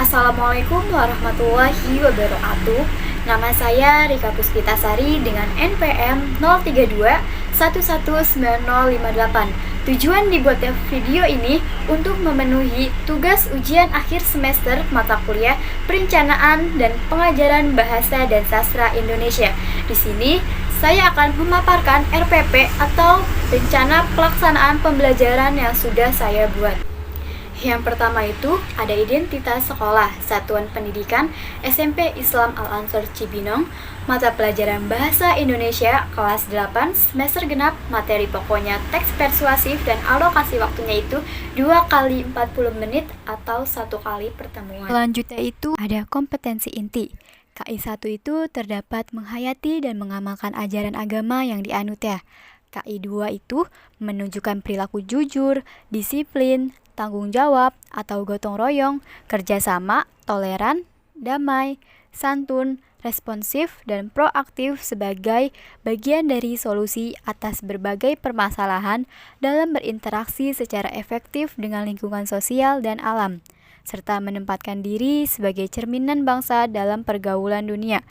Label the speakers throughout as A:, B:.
A: Assalamualaikum warahmatullahi wabarakatuh. Nama saya Rika Puspitasari dengan NPM 032119058. Tujuan dibuatnya video ini untuk memenuhi tugas ujian akhir semester mata kuliah Perencanaan dan Pengajaran Bahasa dan Sastra Indonesia. Di sini saya akan memaparkan RPP atau Rencana Pelaksanaan Pembelajaran yang sudah saya buat. Yang pertama itu ada identitas sekolah, Satuan Pendidikan SMP Islam Al-Ansor Cibinong, mata pelajaran Bahasa Indonesia kelas 8 semester genap, materi pokoknya teks persuasif dan alokasi waktunya itu 2 kali 40 menit atau 1 kali pertemuan. Selanjutnya itu ada kompetensi inti. KI1 itu terdapat menghayati dan mengamalkan ajaran agama yang dianut ya. KI2 itu menunjukkan perilaku jujur, disiplin, tanggung jawab atau gotong royong, kerjasama, toleran, damai, santun, responsif, dan proaktif sebagai bagian dari solusi atas berbagai permasalahan dalam berinteraksi secara efektif dengan lingkungan sosial dan alam, serta menempatkan diri sebagai cerminan bangsa dalam pergaulan dunia.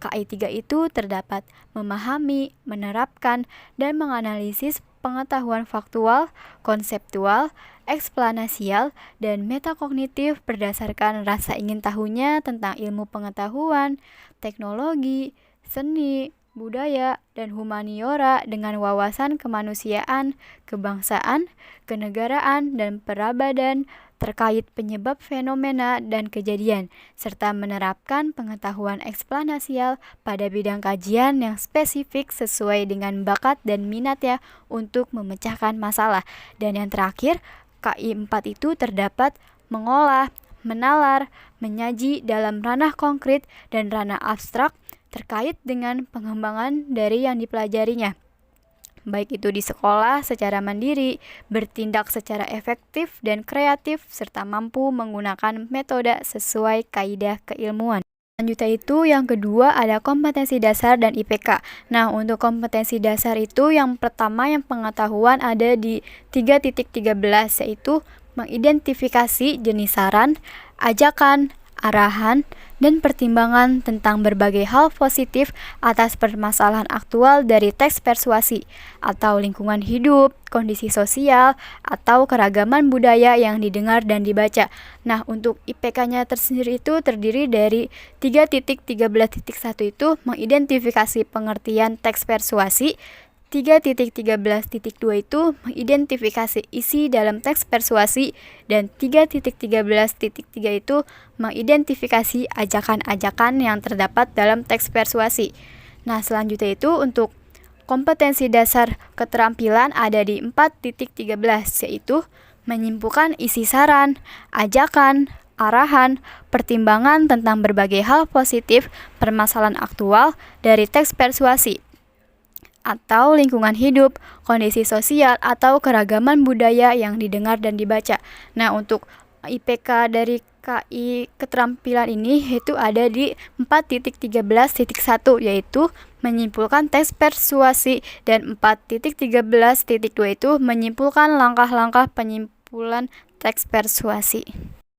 A: KI3 itu terdapat memahami, menerapkan, dan menganalisis pengetahuan faktual, konseptual, eksplanasial, dan metakognitif berdasarkan rasa ingin tahunya tentang ilmu pengetahuan, teknologi, seni, budaya, dan humaniora dengan wawasan kemanusiaan, kebangsaan, kenegaraan, dan peradaban terkait penyebab fenomena dan kejadian, serta menerapkan pengetahuan eksplanasial pada bidang kajian yang spesifik sesuai dengan bakat dan minatnya untuk memecahkan masalah. Dan yang terakhir, KI4 itu terdapat mengolah, menalar, menyaji dalam ranah konkret dan ranah abstrak terkait dengan pengembangan dari yang dipelajarinya, baik itu di sekolah secara mandiri, bertindak secara efektif dan kreatif, serta mampu menggunakan metode sesuai kaidah keilmuan. Selanjutnya itu yang kedua ada kompetensi dasar dan IPK. Nah, untuk kompetensi dasar itu yang pertama yang pengetahuan ada di 3.13 yaitu mengidentifikasi jenis saran, ajakan, arahan, dan pertimbangan tentang berbagai hal positif atas permasalahan aktual dari teks persuasi atau lingkungan hidup, kondisi sosial, atau keragaman budaya yang didengar dan dibaca. Nah, untuk IPK-nya tersendiri itu terdiri dari 3.13.1 itu mengidentifikasi pengertian teks persuasi, 3.13.2 itu mengidentifikasi isi dalam teks persuasi, dan 3.13.3 itu mengidentifikasi ajakan-ajakan yang terdapat dalam teks persuasi. Nah, selanjutnya itu untuk kompetensi dasar keterampilan ada di 4.13 yaitu menyimpulkan isi saran, ajakan, arahan, pertimbangan tentang berbagai hal positif permasalahan aktual dari teks persuasi atau lingkungan hidup, kondisi sosial, atau keragaman budaya yang didengar dan dibaca. Nah, untuk IPK dari KI keterampilan ini itu ada di 4.13.1 yaitu menyimpulkan teks persuasi, dan 4.13.2 itu menyimpulkan langkah-langkah penyimpulan teks persuasi.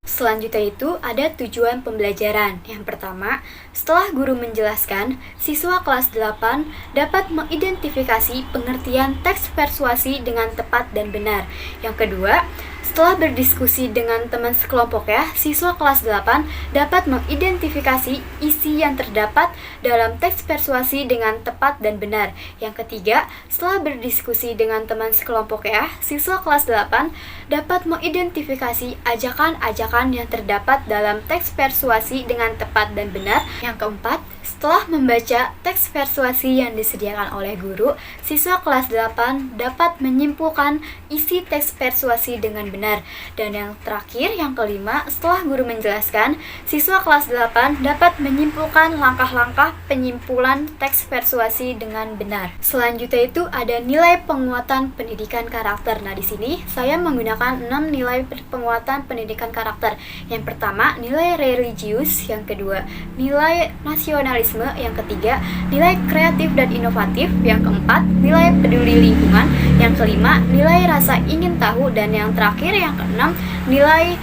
A: Selanjutnya itu ada tujuan pembelajaran. Yang pertama, setelah guru menjelaskan, siswa kelas 8 dapat mengidentifikasi pengertian teks persuasi dengan tepat dan benar. Yang kedua, setelah berdiskusi dengan teman sekelompoknya, siswa kelas 8 dapat mengidentifikasi isi yang terdapat dalam teks persuasi dengan tepat dan benar. Yang ketiga, setelah berdiskusi dengan teman sekelompoknya, siswa kelas 8 dapat mengidentifikasi ajakan-ajakan yang terdapat dalam teks persuasi dengan tepat dan benar. Yang keempat, setelah membaca teks persuasi yang disediakan oleh guru, siswa kelas 8 dapat menyimpulkan isi teks persuasi dengan benar. Dan yang terakhir, yang kelima, setelah guru menjelaskan, siswa kelas 8 dapat menyimpulkan langkah-langkah penyimpulan teks persuasi dengan benar. Selanjutnya itu ada nilai penguatan pendidikan karakter. Nah, di sini saya menggunakan 6 nilai penguatan pendidikan karakter. Yang pertama, nilai religius. Yang kedua, nilai nasionalisme. Yang ketiga, nilai kreatif dan inovatif. Yang keempat, nilai peduli lingkungan. Yang kelima, nilai rasa ingin tahu. Dan yang terakhir, yang keenam, nilai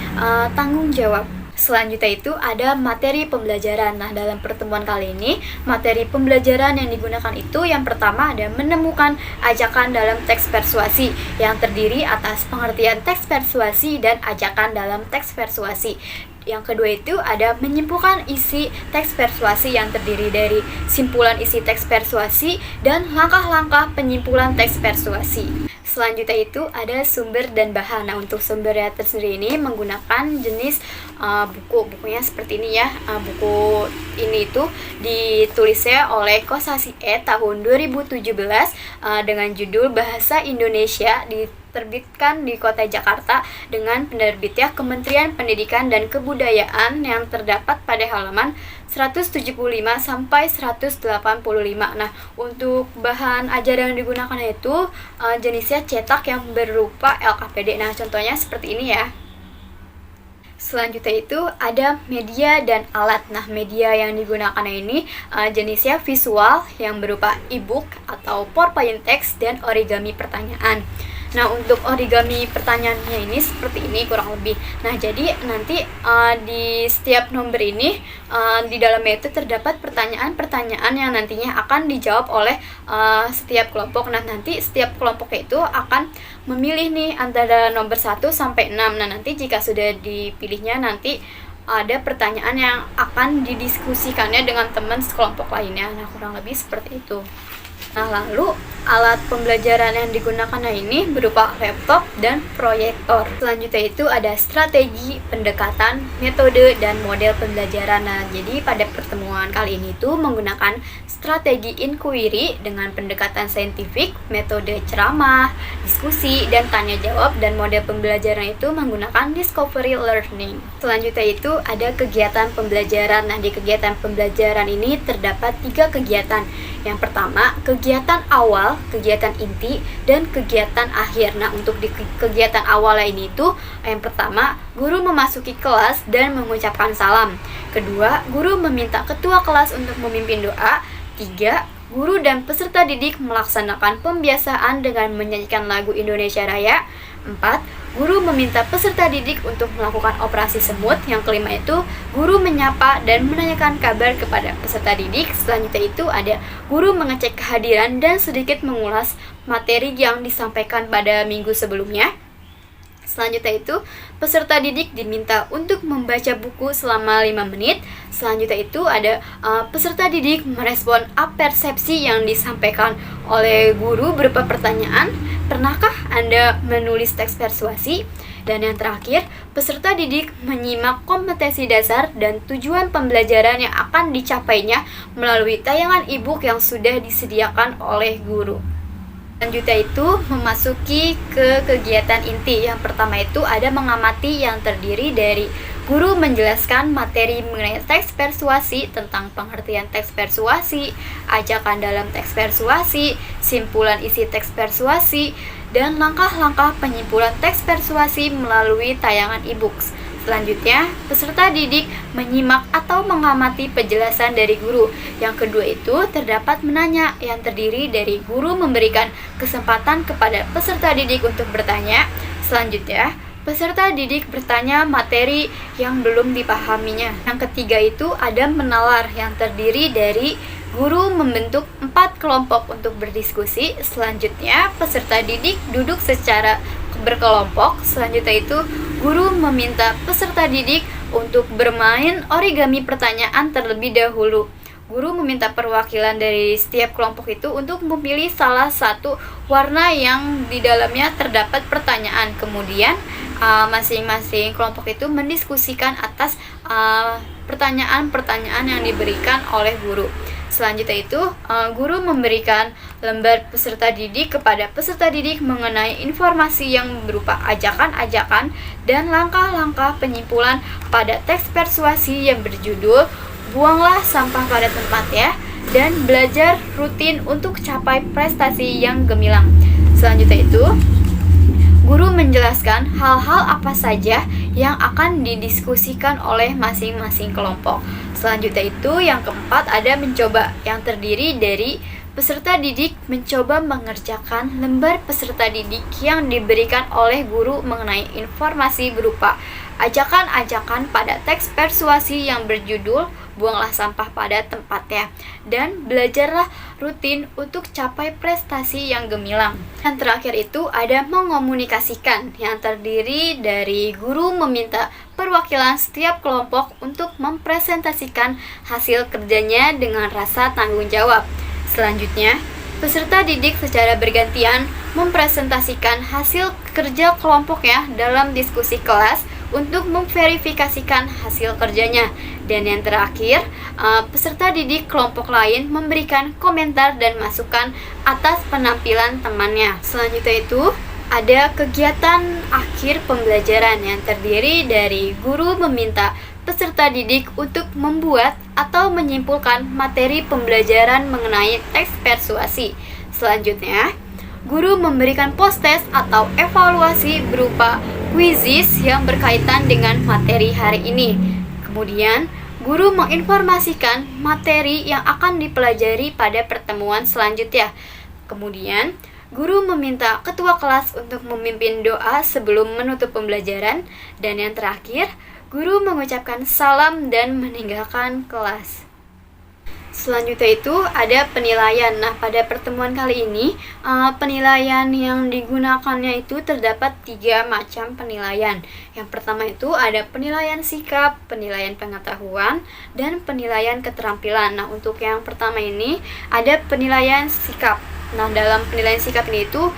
A: tanggung jawab. Selanjutnya itu ada materi pembelajaran. Nah, dalam pertemuan kali ini, materi pembelajaran yang digunakan itu yang pertama ada menemukan ajakan dalam teks persuasi yang terdiri atas pengertian teks persuasi dan ajakan dalam teks persuasi. Yang kedua itu ada menyimpulkan isi teks persuasi yang terdiri dari simpulan isi teks persuasi dan langkah-langkah penyimpulan teks persuasi. Selanjutnya itu ada sumber dan bahan. Nah, untuk sumbernya tersendiri ini menggunakan jenis bukunya seperti ini ya. Buku ini itu ditulisnya oleh Kosasih tahun 2017 dengan judul Bahasa Indonesia, diterbitkan di Kota Jakarta dengan penerbitnya Kementerian Pendidikan dan Kebudayaan, yang terdapat pada halaman 175 sampai 185. Nah, untuk bahan ajar yang digunakan itu jenisnya cetak yang berupa LKPD. Nah, contohnya seperti ini ya. Selanjutnya itu ada media dan alat. Nah, media yang digunakan ini jenisnya visual yang berupa e-book atau PowerPoint text dan origami pertanyaan. Nah, untuk origami pertanyaannya ini seperti ini kurang lebih. Nah, jadi nanti di setiap nomor ini di dalamnya itu terdapat pertanyaan-pertanyaan yang nantinya akan dijawab oleh setiap kelompok. Nah, nanti setiap kelompok itu akan memilih nih antara nomor 1 sampai 6. Nah, nanti jika sudah dipilihnya, nanti ada pertanyaan yang akan didiskusikannya dengan teman sekelompok lainnya. Nah, kurang lebih seperti itu. Nah, lalu alat pembelajaran yang digunakan ini berupa laptop dan proyektor. Selanjutnya itu ada strategi, pendekatan, metode, dan model pembelajaran. Nah, jadi pada pertemuan kali ini tuh menggunakan strategi inquiry dengan pendekatan saintifik, metode ceramah, diskusi, dan tanya jawab, dan model pembelajaran itu menggunakan discovery learning. Selanjutnya itu ada kegiatan pembelajaran. Nah, di kegiatan pembelajaran ini terdapat 3 kegiatan. Yang pertama, kegiatan awal, kegiatan inti, dan kegiatan akhir. Nah, untuk di kegiatan awal ini tuh yang pertama, guru memasuki kelas dan mengucapkan salam. Kedua, guru meminta ketua kelas untuk memimpin doa. 3, guru dan peserta didik melaksanakan pembiasaan dengan menyanyikan lagu Indonesia Raya. 4, guru meminta peserta didik untuk melakukan operasi semut. Yang kelima itu, guru menyapa dan menanyakan kabar kepada peserta didik. Selanjutnya itu ada guru mengecek kehadiran dan sedikit mengulas materi yang disampaikan pada minggu sebelumnya. Selanjutnya itu, peserta didik diminta untuk membaca buku selama 5 menit. Selanjutnya itu ada peserta didik merespon persepsi yang disampaikan oleh guru berupa pertanyaan. Pernahkah Anda menulis teks persuasi? Dan yang terakhir, peserta didik menyimak kompetensi dasar dan tujuan pembelajaran yang akan dicapainya melalui tayangan e-book yang sudah disediakan oleh guru. Selanjutnya itu memasuki ke kegiatan inti. Yang pertama itu ada mengamati, yang terdiri dari guru menjelaskan materi mengenai teks persuasi, tentang pengertian teks persuasi, ajakan dalam teks persuasi, simpulan isi teks persuasi, dan langkah-langkah penyimpulan teks persuasi melalui tayangan e-books. Selanjutnya, peserta didik menyimak atau mengamati penjelasan dari guru. Yang kedua itu terdapat menanya, yang terdiri dari guru memberikan kesempatan kepada peserta didik untuk bertanya. Selanjutnya, peserta didik bertanya materi yang belum dipahaminya. Yang ketiga itu ada menalar, yang terdiri dari guru membentuk 4 kelompok untuk berdiskusi. Selanjutnya, peserta didik duduk secara berkelompok. Selanjutnya itu guru meminta peserta didik untuk bermain origami pertanyaan terlebih dahulu. Guru meminta perwakilan dari setiap kelompok itu untuk memilih salah satu warna yang di dalamnya terdapat pertanyaan. Kemudian masing-masing kelompok itu mendiskusikan atas pertanyaan-pertanyaan yang diberikan oleh guru. Selanjutnya itu, guru memberikan lembar peserta didik kepada peserta didik mengenai informasi yang berupa ajakan-ajakan dan langkah-langkah penyimpulan pada teks persuasi yang berjudul "Buanglah sampah pada tempatnya" dan belajar rutin untuk capai prestasi yang gemilang. Selanjutnya itu, guru menjelaskan hal-hal apa saja yang akan didiskusikan oleh masing-masing kelompok. Selanjutnya itu yang keempat ada mencoba, yang terdiri dari peserta didik mencoba mengerjakan lembar peserta didik yang diberikan oleh guru mengenai informasi berupa ajakan-ajakan pada teks persuasi yang berjudul "Buanglah sampah pada tempatnya" dan belajarlah rutin untuk capai prestasi yang gemilang. Yang terakhir itu ada mengomunikasikan, yang terdiri dari guru meminta perwakilan setiap kelompok untuk mempresentasikan hasil kerjanya dengan rasa tanggung jawab. Selanjutnya, peserta didik secara bergantian mempresentasikan hasil kerja kelompoknya dalam diskusi kelas untuk memverifikasikan hasil kerjanya. Dan yang terakhir, peserta didik kelompok lain memberikan komentar dan masukan atas penampilan temannya. Selanjutnya itu ada kegiatan akhir pembelajaran yang terdiri dari guru meminta peserta didik untuk membuat atau menyimpulkan materi pembelajaran mengenai teks persuasi. Selanjutnya, guru memberikan post-test atau evaluasi berupa quizzes yang berkaitan dengan materi hari ini. Kemudian, guru menginformasikan materi yang akan dipelajari pada pertemuan selanjutnya. Kemudian, guru meminta ketua kelas untuk memimpin doa sebelum menutup pembelajaran. Dan yang terakhir, guru mengucapkan salam dan meninggalkan kelas. Selanjutnya itu ada penilaian. Nah, pada pertemuan kali ini, penilaian yang digunakannya itu terdapat 3 macam penilaian. Yang pertama itu ada penilaian sikap, penilaian pengetahuan, dan penilaian keterampilan. Nah, untuk yang pertama ini ada penilaian sikap. Nah, dalam penilaian sikap ini itu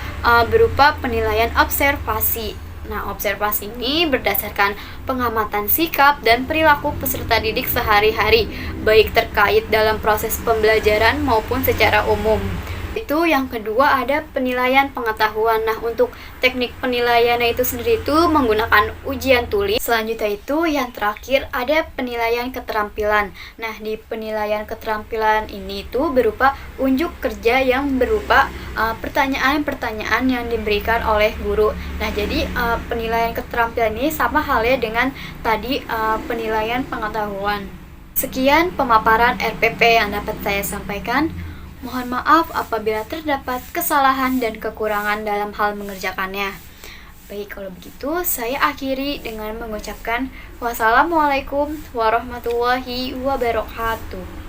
A: berupa penilaian observasi. Nah, observasi ini berdasarkan pengamatan sikap dan perilaku peserta didik sehari-hari, baik terkait dalam proses pembelajaran maupun secara umum. Itu yang kedua ada penilaian pengetahuan. Nah, untuk teknik penilaiannya itu sendiri itu menggunakan ujian tulis. Selanjutnya itu yang terakhir ada penilaian keterampilan. Nah, di penilaian keterampilan ini itu berupa unjuk kerja yang berupa pertanyaan-pertanyaan yang diberikan oleh guru. Nah, jadi penilaian keterampilan ini sama halnya dengan tadi penilaian pengetahuan. Sekian pemaparan RPP yang dapat saya sampaikan. Mohon maaf apabila terdapat kesalahan dan kekurangan dalam hal mengerjakannya. Baik, kalau begitu saya akhiri dengan mengucapkan wassalamualaikum warahmatullahi wabarakatuh.